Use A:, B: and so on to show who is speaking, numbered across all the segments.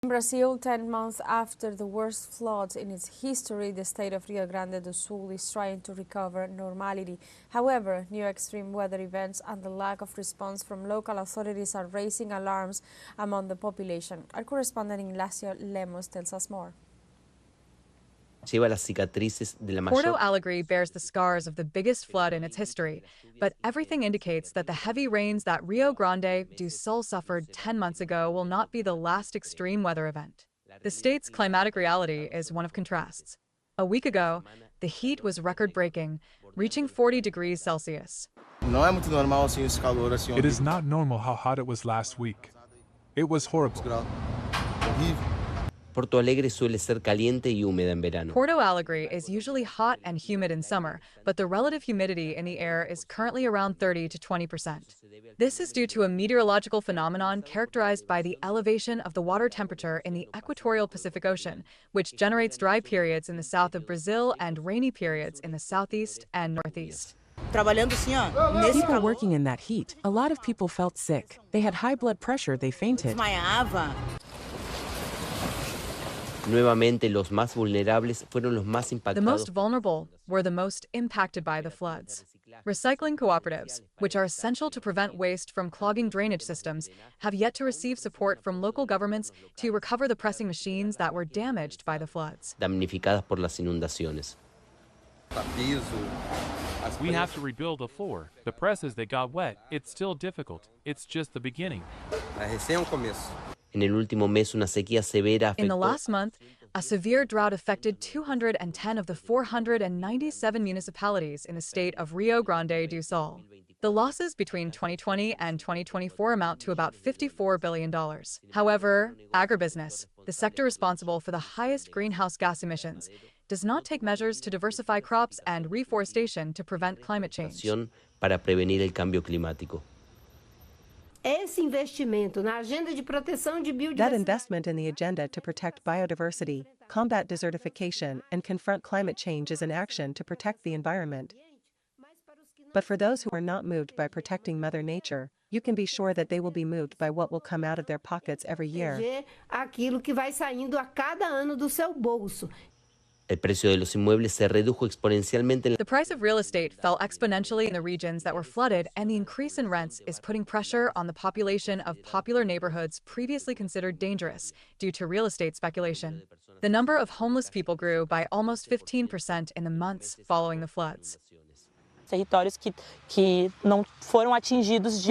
A: In Brazil, 10 months after the worst floods in its history, the state of Rio Grande do Sul is trying to recover normality. However, new extreme weather events and the lack of response from local authorities are raising alarms among the population. Our correspondent Ignacio Lemos tells us more.
B: Porto Alegre bears the scars of the biggest flood in its history, but everything indicates that the heavy rains that Rio Grande do Sul suffered 10 months ago will not be the last extreme weather event. The state's climatic reality is one of contrasts. A week ago, the heat was record-breaking, reaching 40 degrees Celsius.
C: It is not normal how hot it was last week. It was horrible.
D: Porto Alegre suele ser caliente y húmeda en verano.
B: Porto Alegre is usually hot and humid in summer, but the relative humidity in the air is currently around 30 to 20%. This is due to a meteorological phenomenon characterized by the elevation of the water temperature in the equatorial Pacific Ocean, which generates dry periods in the south of Brazil and rainy periods in the southeast and northeast.
E: People working in that heat, a lot of people felt sick. They had high blood pressure, they fainted.
D: Nuevamente, los más vulnerables fueron los más impactados.
B: The most vulnerable were the most impacted by the floods. Recycling cooperatives, which are essential to prevent waste from clogging drainage systems, have yet to receive support from local governments to recover the pressing machines that were damaged by the floods.
D: Damnificadas por las inundaciones.
F: We have to rebuild the floor. The presses, they got wet. It's still difficult. It's just the beginning.
D: En el último mes, una sequía severa afectó.
B: In the last month, a severe drought affected 210 of the 497 municipalities in the state of Rio Grande do Sul. The losses between 2020 and 2024 amount to about $54 billion. However, agribusiness, the sector responsible for the highest greenhouse gas emissions, does not take measures to diversify crops and reforestation to prevent climate change.
D: Para prevenir el cambio climático.
G: That investment in the agenda to protect biodiversity, combat desertification, and confront climate change is an action to protect the environment. But for those who are not moved by protecting Mother Nature, you can be sure that they will be moved by what will come out of their pockets every year.
D: El precio de los inmuebles se redujo exponencialmente.
B: The price of real estate fell exponentially in the regions that were flooded, and the increase in rents is putting pressure on the population of popular neighborhoods previously considered dangerous due to real estate speculation. The number of homeless people grew by almost 15% in the months following the floods.
H: There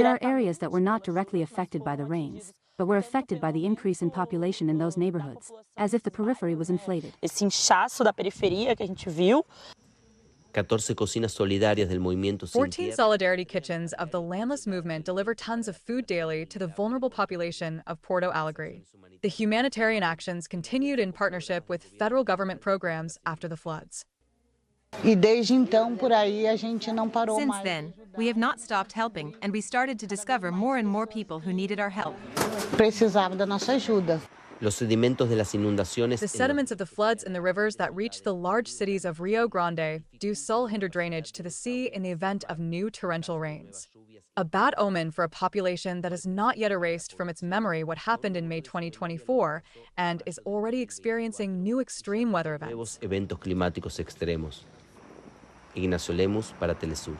H: are areas that were not directly affected by the rains, but were affected by the increase in population in those neighborhoods, as if the periphery was inflated.
D: 14
B: solidarity kitchens of the landless movement deliver tons of food daily to the vulnerable population of Porto Alegre. The humanitarian actions continued in partnership with federal government programs after the floods.
I: Since then, we have not stopped helping, and we started to discover more and more people who needed our help.
B: The sediments of the floods in the rivers that reach the large cities of Rio Grande do Sul hinder drainage to the sea in the event of new torrential rains. A bad omen for a population that has not yet erased from its memory what happened in May 2024 and is already experiencing new extreme weather events.
D: Ignacio Lemos para teleSUR.